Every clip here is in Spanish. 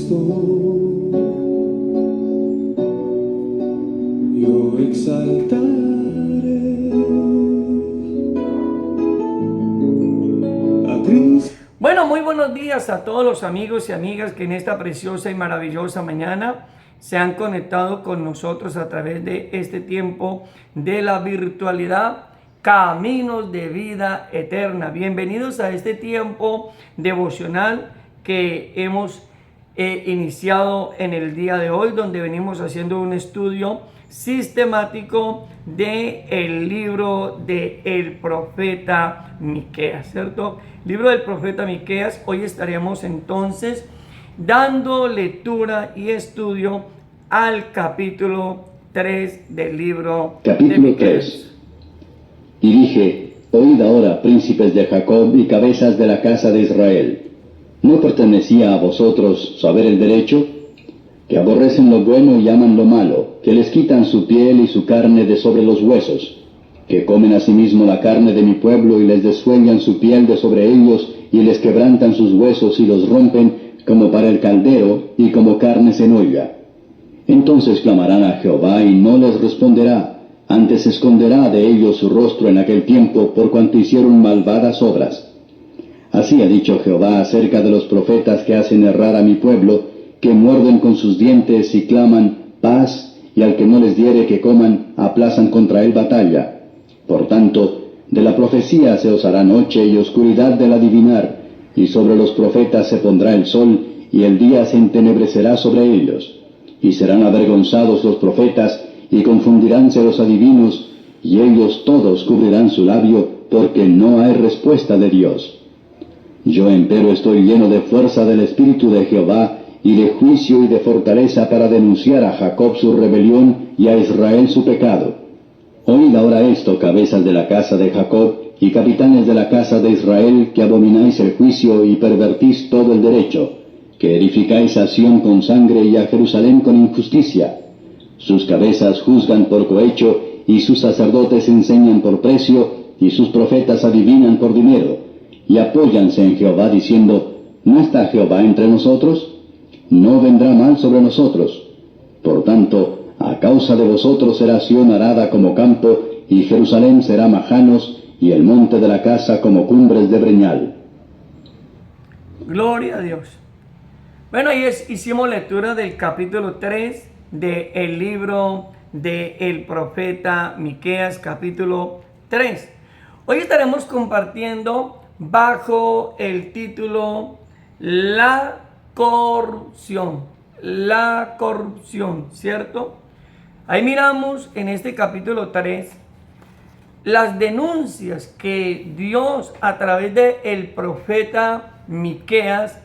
Cristo, yo exaltaré a Cristo. Bueno, muy buenos días a todos los amigos y amigas que en esta preciosa y maravillosa mañana se han conectado con nosotros a través de este tiempo de la virtualidad, Caminos de Vida Eterna. Bienvenidos a este tiempo devocional que hemos iniciado en el día de hoy, donde venimos haciendo un estudio sistemático de el libro del profeta Miqueas, ¿cierto? Libro del profeta Miqueas. Hoy estaremos entonces dando lectura y estudio al capítulo 3 del libro Capítulo de Miqueas. 3. Y dije: oíd ahora, príncipes de Jacob y cabezas de la casa de Israel. ¿No pertenecía a vosotros saber el derecho? Que aborrecen lo bueno y aman lo malo, que les quitan su piel y su carne de sobre los huesos, que comen asimismo la carne de mi pueblo y les dessuellan su piel de sobre ellos, y les quebrantan sus huesos y los rompen como para el caldero y como carne en olla. Entonces clamarán a Jehová y no les responderá, antes esconderá de ellos su rostro en aquel tiempo por cuanto hicieron malvadas obras. Así ha dicho Jehová acerca de los profetas que hacen errar a mi pueblo, que muerden con sus dientes y claman paz, y al que no les diere que coman, aplazan contra él batalla. Por tanto, de la profecía se os hará noche y oscuridad del adivinar, y sobre los profetas se pondrá el sol, y el día se entenebrecerá sobre ellos. Y serán avergonzados los profetas, y confundiránse los adivinos, y ellos todos cubrirán su labio, porque no hay respuesta de Dios. Yo empero estoy lleno de fuerza del Espíritu de Jehová, y de juicio y de fortaleza para denunciar a Jacob su rebelión y a Israel su pecado. Oíd ahora esto, cabezas de la casa de Jacob y capitanes de la casa de Israel, que abomináis el juicio y pervertís todo el derecho, que edificáis a Sión con sangre y a Jerusalén con injusticia. Sus cabezas juzgan por cohecho, y sus sacerdotes enseñan por precio, y sus profetas adivinan por dinero, y apóyanse en Jehová diciendo: ¿no está Jehová entre nosotros? No vendrá mal sobre nosotros. Por tanto, a causa de vosotros será Sión arada como campo, y Jerusalén será majanos, y el monte de la casa como cumbres de breñal. Gloria a Dios. Bueno, hicimos lectura del capítulo 3 del libro del profeta Miqueas, capítulo 3. Hoy estaremos compartiendo bajo el título La corrupción. La corrupción, ¿cierto? Ahí miramos en este capítulo 3 las denuncias que Dios a través del profeta Miqueas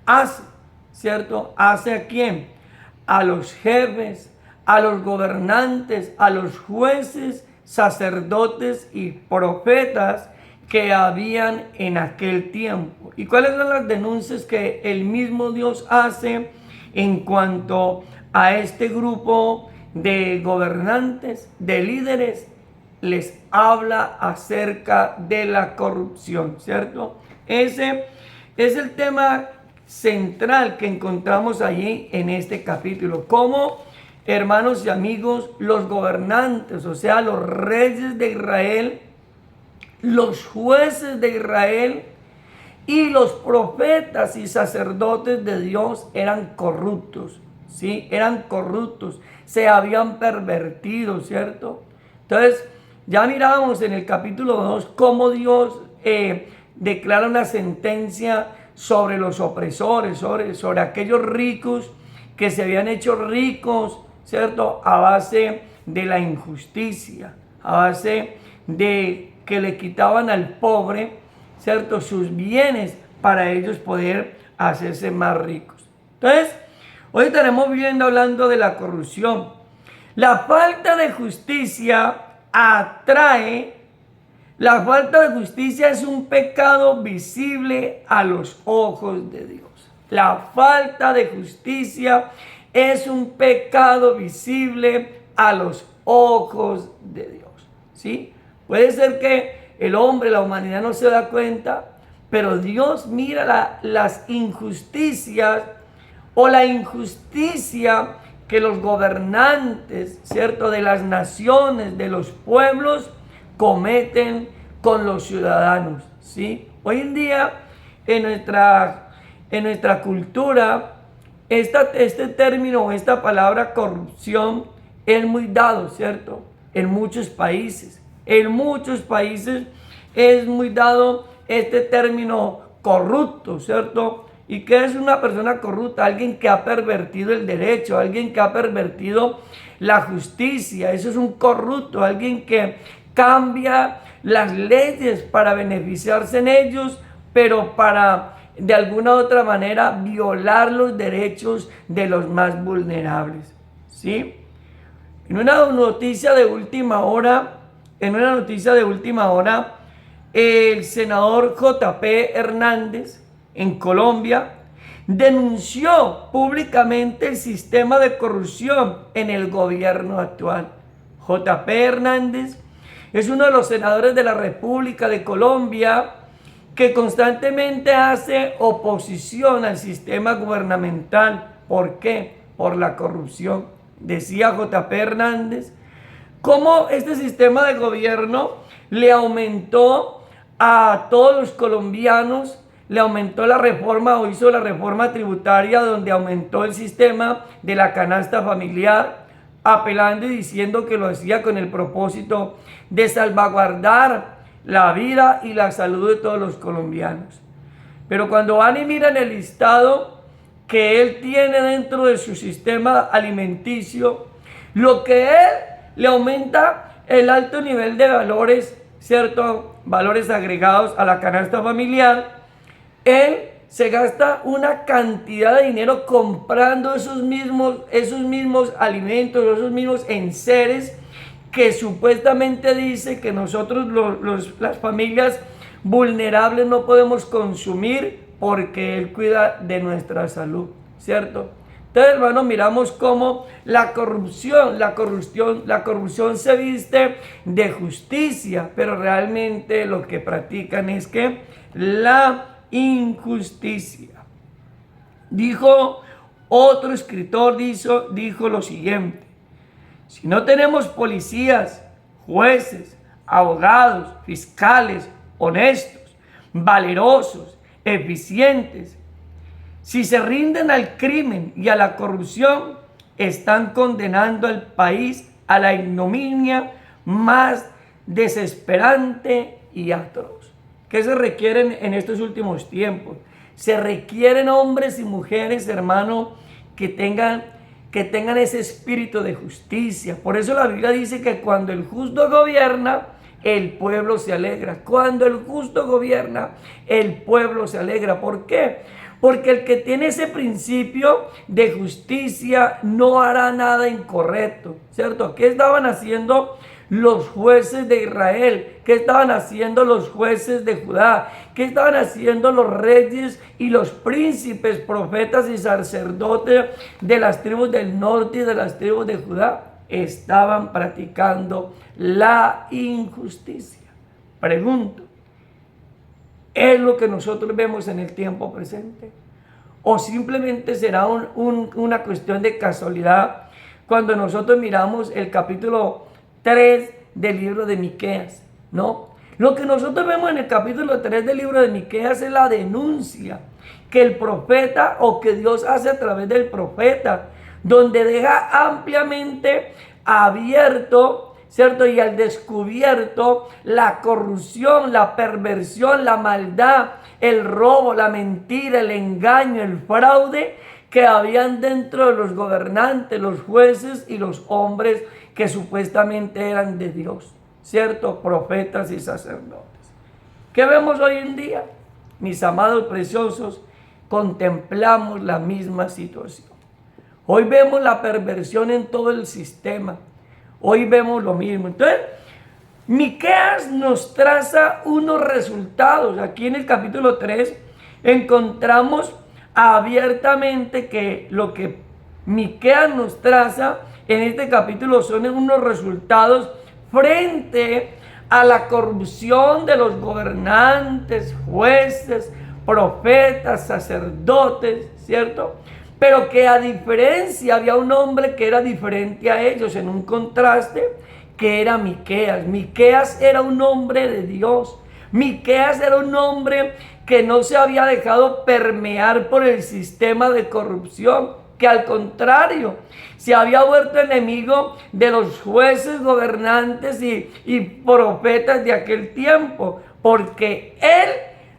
hace, ¿cierto? ¿Hace a quién? A los jefes, a los gobernantes, a los jueces, sacerdotes y profetas que habían en aquel tiempo. ¿Y cuáles son las denuncias que el mismo Dios hace en cuanto a este grupo de gobernantes, de líderes? Les habla acerca de la corrupción, ¿cierto? Ese es el tema central que encontramos allí en este capítulo. Cómo, hermanos y amigos, los gobernantes, o sea, los reyes de Israel, los jueces de Israel y los profetas y sacerdotes de Dios eran corruptos, ¿sí? Eran corruptos, se habían pervertido, ¿cierto? Entonces, ya mirábamos en el capítulo 2 cómo Dios declara una sentencia sobre los opresores, sobre aquellos ricos que se habían hecho ricos, ¿cierto? A base de la injusticia, a base de que le quitaban al pobre, ¿cierto?, sus bienes para ellos poder hacerse más ricos. Entonces, hoy estaremos hablando de la corrupción. La falta de justicia atrae. La falta de justicia es un pecado visible a los ojos de Dios. La falta de justicia es un pecado visible a los ojos de Dios, ¿sí? Puede ser que el hombre, la humanidad no se da cuenta, pero Dios mira las injusticias o la injusticia que los gobernantes, ¿cierto?, de las naciones, de los pueblos, cometen con los ciudadanos, ¿sí? Hoy en día, en nuestra cultura, este término, esta palabra corrupción, es muy dado, ¿cierto? En muchos países es muy dado este término corrupto, ¿cierto? ¿Y qué es una persona corrupta? Alguien que ha pervertido el derecho, alguien que ha pervertido la justicia. Eso es un corrupto, alguien que cambia las leyes para beneficiarse en ellos, pero para de alguna u otra manera violar los derechos de los más vulnerables, ¿sí? En una noticia de última hora, el senador J.P. Hernández en Colombia denunció públicamente el sistema de corrupción en el gobierno actual. J.P. Hernández es uno de los senadores de la República de Colombia que constantemente hace oposición al sistema gubernamental. ¿Por qué? Por la corrupción. Decía J.P. Hernández cómo este sistema de gobierno le aumentó a todos los colombianos, le aumentó la reforma o hizo la reforma tributaria donde aumentó el sistema de la canasta familiar, apelando y diciendo que lo hacía con el propósito de salvaguardar la vida y la salud de todos los colombianos. Pero cuando van y miran el listado que él tiene dentro de su sistema alimenticio, lo que él le aumenta el alto nivel de valores, ¿cierto? Valores agregados a la canasta familiar, él se gasta una cantidad de dinero comprando esos mismos alimentos, esos mismos enseres que supuestamente dice que nosotros las familias vulnerables no podemos consumir porque él cuida de nuestra salud, ¿cierto? Entonces, hermano, miramos cómo la corrupción se viste de justicia, pero realmente lo que practican es que la injusticia. Dijo otro escritor, dijo lo siguiente: si no tenemos policías, jueces, abogados, fiscales, honestos, valerosos, eficientes, si se rinden al crimen y a la corrupción, están condenando al país a la ignominia más desesperante y atroz. ¿Qué se requieren en estos últimos tiempos? Se requieren hombres y mujeres, hermano, que tengan ese espíritu de justicia. Por eso la Biblia dice que cuando el justo gobierna, el pueblo se alegra. Cuando el justo gobierna, el pueblo se alegra. ¿Por qué? Porque el que tiene ese principio de justicia no hará nada incorrecto, ¿cierto? ¿Qué estaban haciendo los jueces de Israel? ¿Qué estaban haciendo los jueces de Judá? ¿Qué estaban haciendo los reyes y los príncipes, profetas y sacerdotes de las tribus del norte y de las tribus de Judá? Estaban practicando la injusticia. Pregunto, ¿es lo que nosotros vemos en el tiempo presente? ¿O simplemente será una cuestión de casualidad cuando nosotros miramos el capítulo 3 del libro de Miqueas? ¿No? Lo que nosotros vemos en el capítulo 3 del libro de Miqueas es la denuncia que el profeta o que Dios hace a través del profeta, donde deja ampliamente abierto, ¿cierto? Y al descubierto la corrupción, la perversión, la maldad, el robo, la mentira, el engaño, el fraude que habían dentro de los gobernantes, los jueces y los hombres que supuestamente eran de Dios, ¿cierto? Profetas y sacerdotes. ¿Qué vemos hoy en día? Mis amados preciosos, contemplamos la misma situación. Hoy vemos la perversión en todo el sistema. Hoy vemos lo mismo. Entonces, Miqueas nos traza unos resultados. Aquí en el capítulo 3 encontramos abiertamente que lo que Miqueas nos traza en este capítulo son unos resultados frente a la corrupción de los gobernantes, jueces, profetas, sacerdotes, ¿cierto? pero que a diferencia había un hombre que era diferente a ellos en un contraste, que era Miqueas. Miqueas era un hombre de Dios. Miqueas era un hombre que no se había dejado permear por el sistema de corrupción, que al contrario, se había vuelto enemigo de los jueces, gobernantes y profetas de aquel tiempo, porque él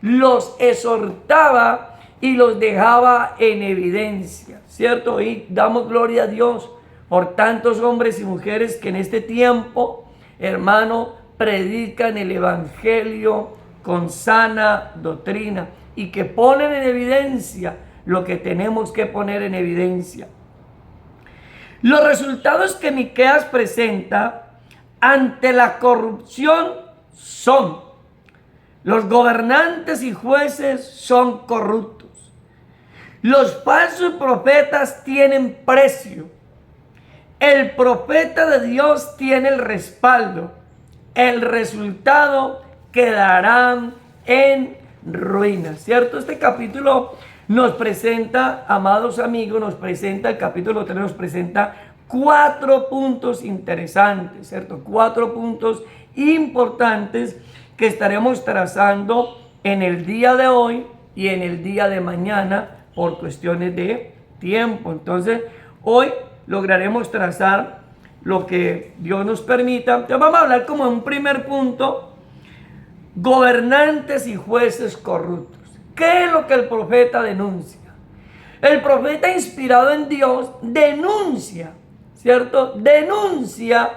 los exhortaba y los dejaba en evidencia, ¿cierto? Y damos gloria a Dios por tantos hombres y mujeres que en este tiempo, hermano, predican el evangelio con sana doctrina y que ponen en evidencia lo que tenemos que poner en evidencia. Los resultados que Miqueas presenta ante la corrupción son: los gobernantes y jueces son corruptos, los falsos profetas tienen precio, el profeta de Dios tiene el respaldo, el resultado quedarán en ruinas, ¿cierto? Este capítulo nos presenta, amados amigos, el capítulo 3 nos presenta 4 puntos interesantes, ¿cierto? 4 puntos importantes que estaremos trazando en el día de hoy y en el día de mañana por cuestiones de tiempo. Entonces, hoy lograremos trazar lo que Dios nos permita. Entonces, vamos a hablar como un primer punto: gobernantes y jueces corruptos. ¿Qué es lo que el profeta denuncia? El profeta, inspirado en Dios, denuncia, ¿cierto? Denuncia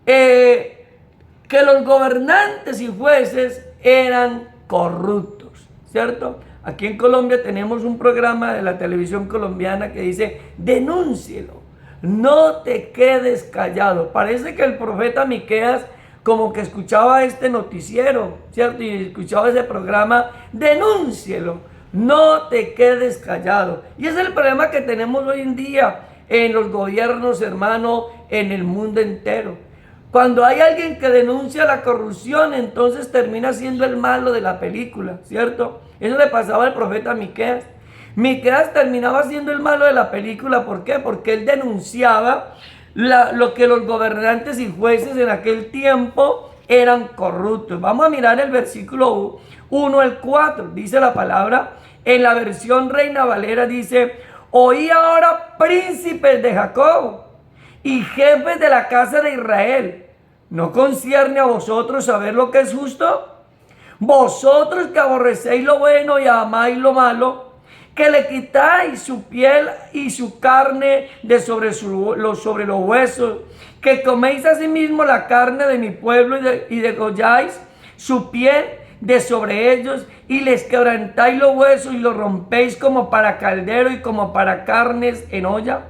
que los gobernantes y jueces eran corruptos, ¿cierto? Aquí en Colombia tenemos un programa de la televisión colombiana que dice: denúncielo, no te quedes callado. Parece que el profeta Miqueas como que escuchaba este noticiero, ¿cierto? Y escuchaba ese programa: denúncielo, no te quedes callado. Y ese es el problema que tenemos hoy en día en los gobiernos, hermano, en el mundo entero. Cuando hay alguien que denuncia la corrupción, entonces termina siendo el malo de la película, ¿cierto? Eso le pasaba al profeta Miqueas. Miqueas terminaba siendo el malo de la película. ¿Por qué? Porque él denunciaba lo que los gobernantes y jueces en aquel tiempo eran corruptos. Vamos a mirar el versículo 1 al 4. Dice la palabra, en la versión Reina Valera dice: oí ahora, príncipes de Jacob y jefes de la casa de Israel, ¿no concierne a vosotros saber lo que es justo? Vosotros que aborrecéis lo bueno y amáis lo malo, que le quitáis su piel y su carne de sobre los huesos, que coméis asimismo la carne de mi pueblo y degolláis su piel de sobre ellos, y les quebrantáis los huesos y los rompéis como para caldero y como para carnes en olla.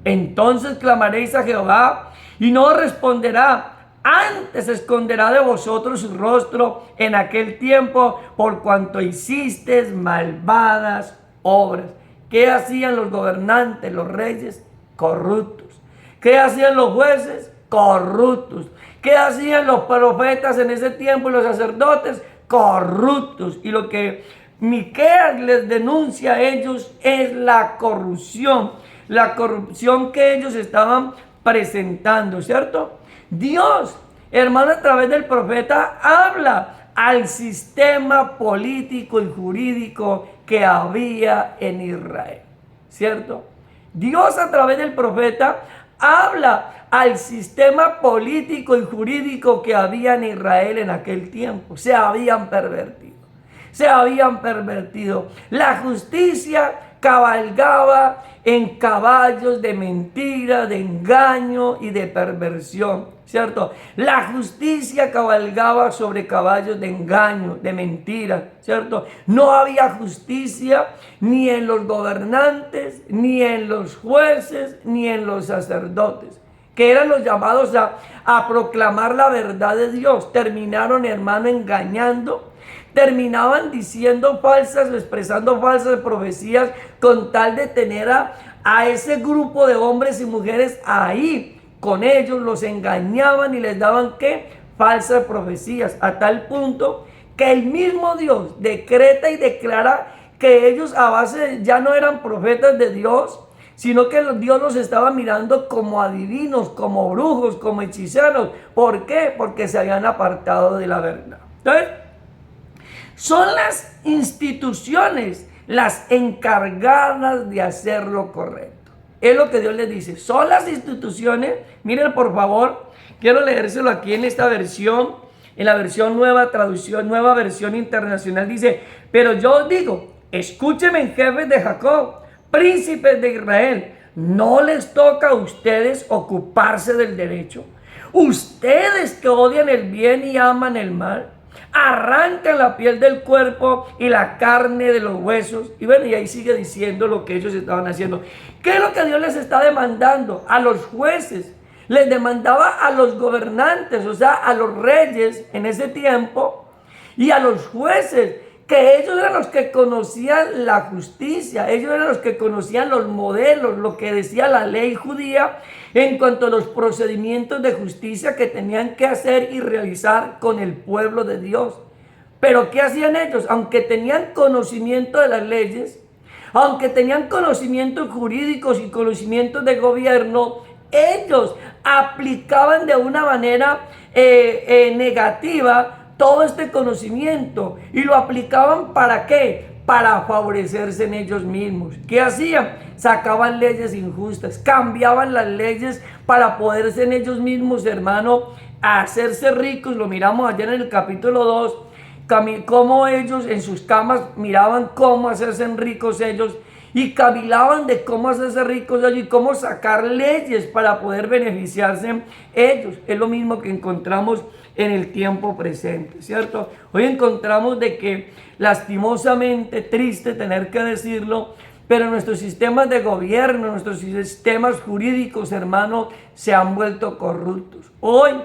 Entonces clamaréis a Jehová y no responderá, antes esconderá de vosotros su rostro en aquel tiempo, por cuanto hicisteis malvadas obras. ¿Qué hacían los gobernantes, los reyes? Corruptos. ¿Qué hacían los jueces? Corruptos. ¿Qué hacían los profetas en ese tiempo y los sacerdotes? Corruptos. Y lo que Miqueas les denuncia a ellos es la corrupción que ellos estaban presentando, ¿cierto? Dios, hermano, a través del profeta habla al sistema político y jurídico que había en Israel, ¿cierto? Dios, a través del profeta, habla al sistema político y jurídico que había en Israel en aquel tiempo. Se habían pervertido. La justicia cabalgaba en caballos de mentira, de engaño y de perversión, ¿cierto? La justicia cabalgaba sobre caballos de engaño, de mentira, ¿cierto? No había justicia ni en los gobernantes, ni en los jueces, ni en los sacerdotes, que eran los llamados a proclamar la verdad de Dios. Terminaron, hermano, engañando. Terminaban diciendo falsas, expresando falsas profecías con tal de tener a ese grupo de hombres y mujeres ahí con ellos. Los engañaban y les daban ¿qué? Falsas profecías, a tal punto que el mismo Dios decreta y declara que ellos a base ya no eran profetas de Dios, sino que Dios los estaba mirando como adivinos, como brujos, como hechiceros. ¿Por qué? Porque se habían apartado de la verdad. Entonces, son las instituciones las encargadas de hacer lo correcto. Es lo que Dios les dice. Son las instituciones. Miren, por favor, quiero leérselo aquí en esta versión, en la versión nueva traducción, nueva versión internacional. Dice, pero yo os digo, escúchenme, jefes de Jacob, príncipes de Israel, no les toca a ustedes ocuparse del derecho. Ustedes que odian el bien y aman el mal, arrancan la piel del cuerpo y la carne de los huesos. Y bueno, y ahí sigue diciendo lo que ellos estaban haciendo. ¿Qué es lo que Dios les está demandando? A los jueces, les demandaba a los gobernantes, o sea, a los reyes en ese tiempo, y a los jueces, que ellos eran los que conocían la justicia, ellos eran los que conocían los modelos, lo que decía la ley judía en cuanto a los procedimientos de justicia que tenían que hacer y realizar con el pueblo de Dios. Pero ¿qué hacían ellos? Aunque tenían conocimiento de las leyes, aunque tenían conocimientos jurídicos y conocimientos de gobierno, ellos aplicaban de una manera negativa todo este conocimiento, y lo aplicaban ¿para qué? Para favorecerse en ellos mismos. ¿Qué hacían? Sacaban leyes injustas, cambiaban las leyes para poderse en ellos mismos, hermano, hacerse ricos. Lo miramos ayer en el capítulo 2, cómo ellos en sus camas miraban cómo hacerse ricos ellos, y cavilaban de cómo hacerse ricos ellos y cómo sacar leyes para poder beneficiarse ellos. Es lo mismo que encontramos en el tiempo presente, ¿cierto? Hoy encontramos de que, lastimosamente, triste tener que decirlo, pero nuestros sistemas de gobierno, nuestros sistemas jurídicos, hermano, se han vuelto corruptos. Hoy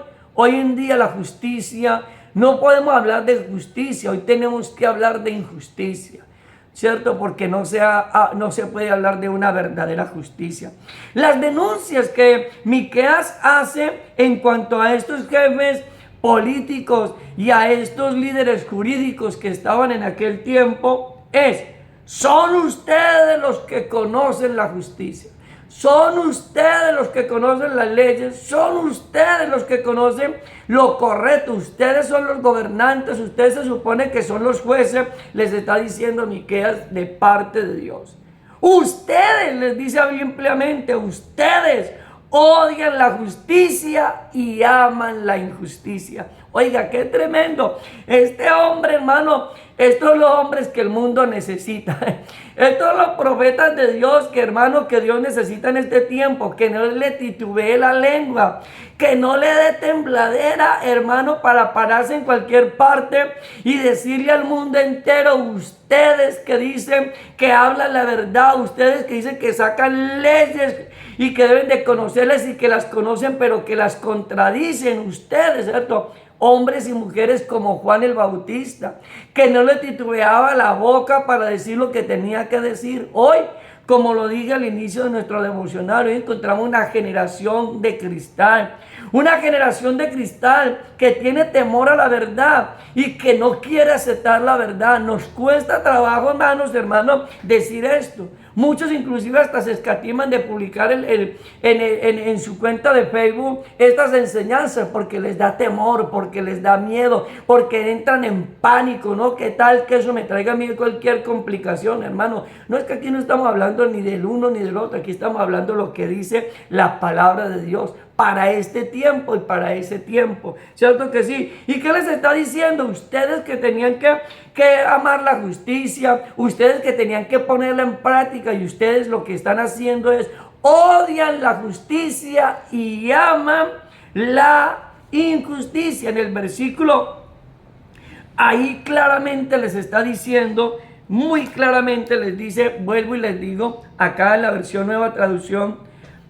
en día la justicia, no podemos hablar de justicia, hoy tenemos que hablar de injusticia, ¿cierto? Porque no se puede hablar de una verdadera justicia. Las denuncias que Miqueas hace en cuanto a estos jefes políticos y a estos líderes jurídicos que estaban en aquel tiempo son ustedes los que conocen la justicia, son ustedes los que conocen las leyes, son ustedes los que conocen lo correcto, ustedes son los gobernantes, ustedes se supone que son los jueces. Les está diciendo Miqueas de parte de Dios. Ustedes, les dice ampliamente, ustedes odian la justicia y aman la injusticia. Oiga, qué tremendo. Este hombre, hermano, estos son los hombres que el mundo necesita. Estos son los profetas de Dios que, hermano, que Dios necesita en este tiempo. Que no le titubee la lengua, que no le dé tembladera, hermano, para pararse en cualquier parte y decirle al mundo entero: ustedes que dicen que hablan la verdad, ustedes que dicen que sacan leyes y que deben de conocerlas y que las conocen pero que las contradicen, ustedes, ¿cierto? Hombres y mujeres como Juan el Bautista, que no le titubeaba la boca para decir lo que tenía que decir. Hoy, como lo dije al inicio de nuestro devocional, hoy encontramos una generación de cristal. Una generación de cristal que tiene temor a la verdad y que no quiere aceptar la verdad. Nos cuesta trabajo, hermanos, decir esto. Muchos inclusive hasta se escatiman de publicar en su cuenta de Facebook estas enseñanzas porque les da temor, porque les da miedo, porque entran en pánico, ¿no? ¿Qué tal que eso me traiga a mí cualquier complicación, hermano? No es que aquí no estamos hablando ni del uno ni del otro, aquí estamos hablando lo que dice la palabra de Dios para este tiempo y para ese tiempo, ¿cierto que sí? ¿Y qué les está diciendo? Ustedes que tenían que amar la justicia, ustedes que tenían que ponerla en práctica, y ustedes lo que están haciendo es odian la justicia y aman la injusticia. En el versículo, ahí claramente les está diciendo, muy claramente les dice, vuelvo y les digo, acá en la versión nueva traducción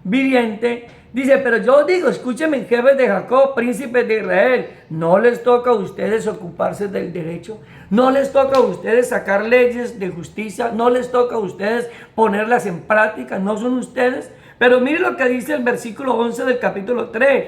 viviente, dice: pero yo os digo, escúchenme, jefes de Jacob, príncipes de Israel, no les toca a ustedes ocuparse del derecho, no les toca a ustedes sacar leyes de justicia, no les toca a ustedes ponerlas en práctica, no son ustedes. Pero miren lo que dice el versículo 11 del capítulo 3.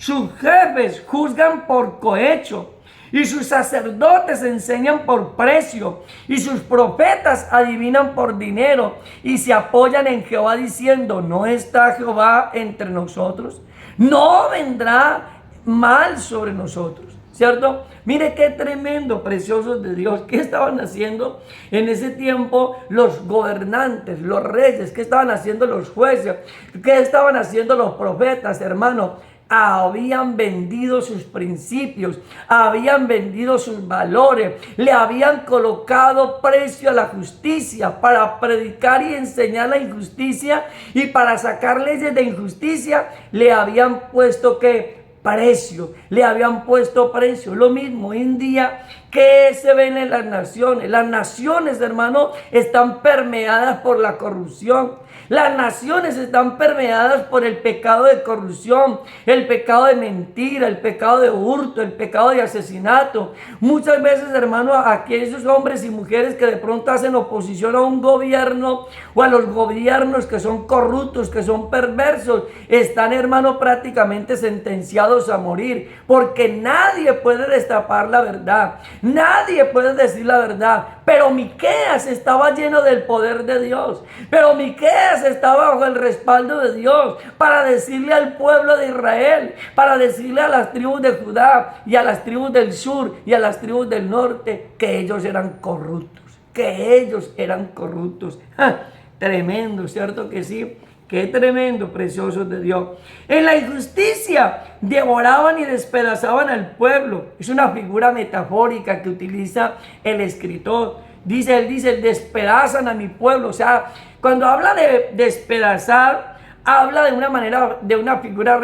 sus jefes juzgan por cohecho, y sus sacerdotes enseñan por precio, y sus profetas adivinan por dinero, y se apoyan en Jehová diciendo, ¿no está Jehová entre nosotros? No vendrá mal sobre nosotros, ¿cierto? Mire qué tremendo, preciosos de Dios. ¿Qué estaban haciendo en ese tiempo los gobernantes, los reyes? ¿Qué estaban haciendo los jueces? ¿Qué estaban haciendo los profetas, hermano? Habían vendido sus principios, habían vendido sus valores, le habían colocado precio a la justicia para predicar y enseñar la injusticia, y para sacar leyes de injusticia le habían puesto ¿qué? Precio, le habían puesto precio. Lo mismo hoy en día que se ven en las naciones. Las naciones, hermano, están permeadas por la corrupción. Las naciones están permeadas por el pecado de corrupción, el pecado de mentira, el pecado de hurto, el pecado de asesinato. Muchas veces, hermano, aquellos hombres y mujeres que de pronto hacen oposición a un gobierno o a los gobiernos que son corruptos, que son perversos, están, hermano, prácticamente sentenciados a morir, porque nadie puede destapar la verdad, nadie puede decir la verdad. Pero Miqueas estaba lleno del poder de Dios, pero Miqueas estaba bajo el respaldo de Dios para decirle al pueblo de Israel, para decirle a las tribus de Judá y a las tribus del sur y a las tribus del norte que ellos eran corruptos, que ellos eran corruptos. ¡Ja! Tremendo, ¿cierto que sí? Qué tremendo, preciosos de Dios. En la injusticia devoraban y despedazaban al pueblo. Es una figura metafórica que utiliza el escritor. Él dice, despedazan a mi pueblo. O sea, cuando habla de despedazar, habla de una manera, de una figura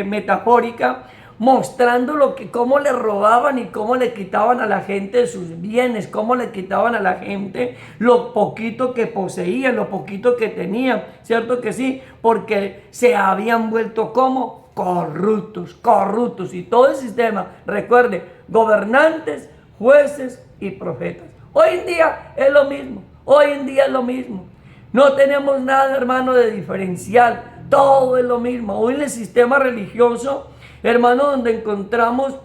metafórica, mostrando cómo le robaban y cómo le quitaban a la gente sus bienes, cómo le quitaban a la gente lo poquito que poseían, lo poquito que tenían, ¿cierto que sí? Porque se habían vuelto como corruptos, y todo el sistema, recuerde, gobernantes, jueces y profetas. Hoy en día es lo mismo, no tenemos nada, hermano, de diferencial, todo es lo mismo. Hoy en el sistema religioso, hermano, donde encontramos,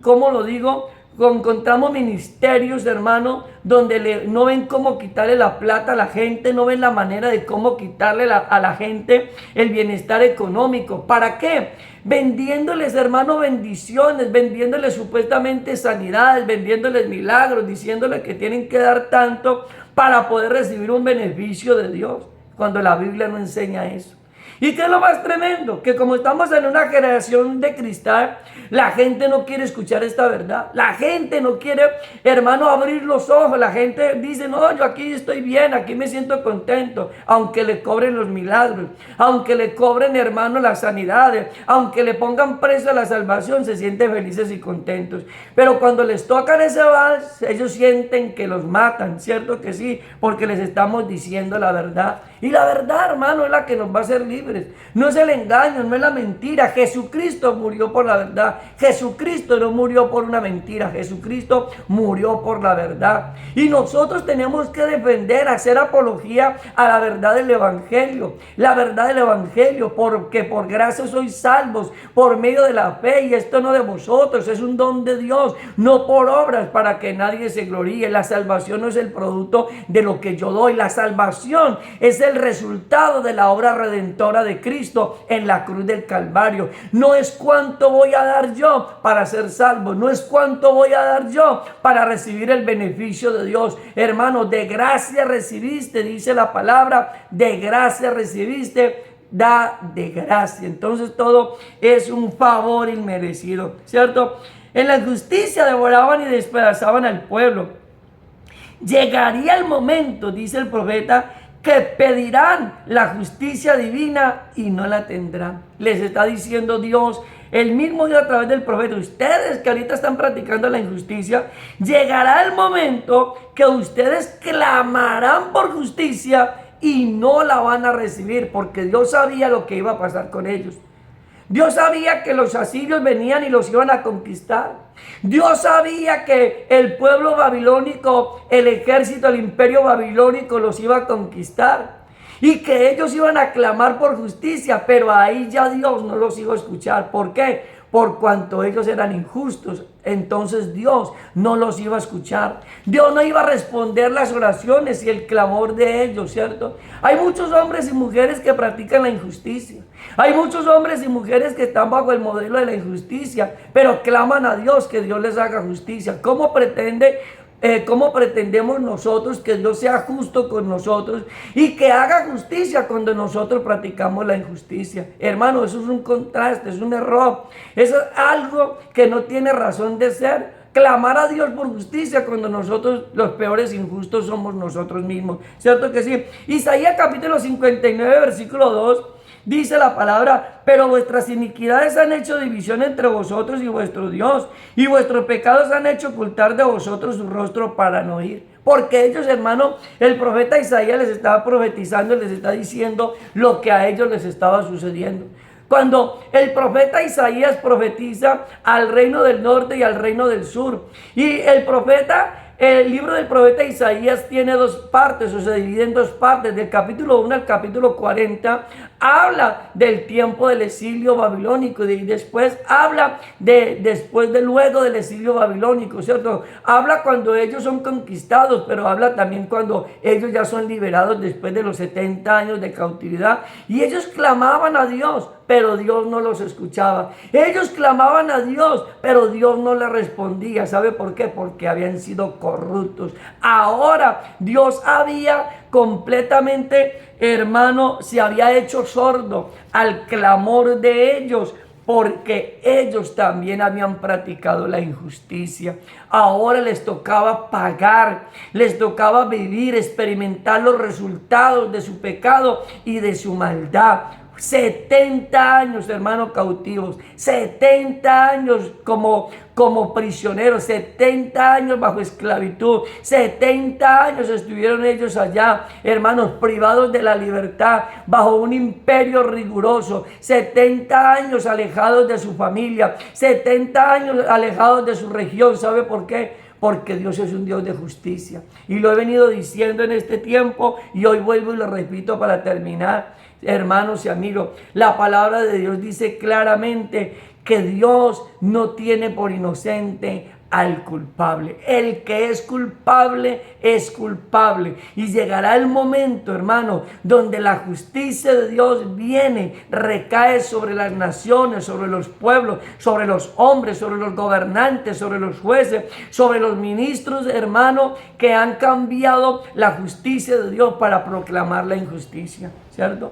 ¿cómo lo digo? Encontramos ministerios, hermano, donde no ven cómo quitarle la plata a la gente, no ven la manera de cómo quitarle a la gente el bienestar económico. ¿Para qué? Vendiéndoles, hermano, bendiciones, vendiéndoles supuestamente sanidades, vendiéndoles milagros, diciéndoles que tienen que dar tanto para poder recibir un beneficio de Dios, cuando la Biblia no enseña eso. ¿Y qué es lo más tremendo? Que como estamos en una generación de cristal, la gente no quiere escuchar esta verdad. La gente no quiere, hermano, abrir los ojos. La gente dice, no, yo aquí estoy bien, aquí me siento contento. Aunque le cobren los milagros, aunque le cobren, hermano, las sanidades, aunque le pongan precio a la salvación, se sienten felices y contentos. Pero cuando les tocan ese vals, ellos sienten que los matan, ¿cierto que sí? Porque les estamos diciendo la verdad. Y la verdad, hermano, es la que nos va a hacer libres. No es el engaño, no es la mentira. Jesucristo murió por la verdad. Jesucristo no murió por una mentira. Jesucristo murió por la verdad. Y nosotros tenemos que defender, hacer apología a la verdad del Evangelio. La verdad del Evangelio, porque por gracia sois salvos por medio de la fe. Y esto no de vosotros, es un don de Dios, no por obras para que nadie se gloríe. La salvación no es el producto de lo que yo doy. La salvación es el resultado de la obra redentora de Cristo en la cruz del Calvario. No es cuánto voy a dar yo para ser salvo, no es cuánto voy a dar yo para recibir el beneficio de Dios. Hermano, de gracia recibiste, dice la palabra, de gracia recibiste, da de gracia. Entonces todo es un favor inmerecido, ¿cierto? En la justicia devoraban y despedazaban al pueblo. Llegaría el momento, dice el profeta, que pedirán la justicia divina y no la tendrán. Les está diciendo Dios, el mismo Dios a través del profeta. Ustedes que ahorita están practicando la injusticia, llegará el momento que ustedes clamarán por justicia y no la van a recibir, porque Dios sabía lo que iba a pasar con ellos. Dios sabía que los asirios venían y los iban a conquistar. Dios sabía que el pueblo babilónico, el ejército, el imperio babilónico los iba a conquistar. y que ellos iban a clamar por justicia, pero ahí ya Dios no los iba a escuchar. ¿Por qué? Por cuanto ellos eran injustos, entonces Dios no los iba a escuchar. Dios no iba a responder las oraciones y el clamor de ellos, ¿cierto? Hay muchos hombres y mujeres que practican la injusticia. Hay muchos hombres y mujeres que están bajo el modelo de la injusticia, pero claman a Dios que Dios les haga justicia. ¿Cómo pretendemos nosotros que Dios sea justo con nosotros y que haga justicia cuando nosotros practicamos la injusticia? Hermano, eso es un contraste, es un error. Eso es algo que no tiene razón de ser. Clamar a Dios por justicia cuando nosotros los peores injustos somos nosotros mismos. ¿Cierto que sí? Isaías capítulo 59, versículo 2. Dice la palabra, pero vuestras iniquidades han hecho división entre vosotros y vuestro Dios, y vuestros pecados han hecho ocultar de vosotros su rostro para no oír. Porque ellos, hermano, el profeta Isaías les estaba profetizando, les está diciendo lo que a ellos les estaba sucediendo. Cuando el profeta Isaías profetiza al reino del norte y al reino del sur, y el libro del profeta Isaías tiene dos partes, o se divide en dos partes. Del capítulo 1 al capítulo 40 habla del tiempo del exilio babilónico y después habla luego del exilio babilónico, ¿cierto? Habla cuando ellos son conquistados, pero habla también cuando ellos ya son liberados después de los 70 años de cautividad. Y ellos clamaban a Dios, pero Dios no los escuchaba. Ellos clamaban a Dios, pero Dios no les respondía. ¿Sabe por qué? Porque habían sido corruptos. Ahora Dios había completamente, hermano, se había hecho sordo al clamor de ellos, porque ellos también habían practicado la injusticia. Ahora les tocaba pagar, les tocaba vivir, experimentar los resultados de su pecado y de su maldad. 70 años, hermanos, cautivos, 70 años como prisioneros, 70 años bajo esclavitud, 70 años estuvieron ellos allá, hermanos, privados de la libertad, bajo un imperio riguroso, 70 años alejados de su familia, 70 años alejados de su región. ¿Sabe por qué? Porque Dios es un Dios de justicia. Y lo he venido diciendo en este tiempo y hoy vuelvo y lo repito para terminar. Hermanos y amigos, la palabra de Dios dice claramente que Dios no tiene por inocente al culpable. El que es culpable es culpable. Y llegará el momento, hermano, donde la justicia de Dios viene, recae sobre las naciones, sobre los pueblos, sobre los hombres, sobre los gobernantes, sobre los jueces, sobre los ministros, hermano, que han cambiado la justicia de Dios para proclamar la injusticia, ¿cierto?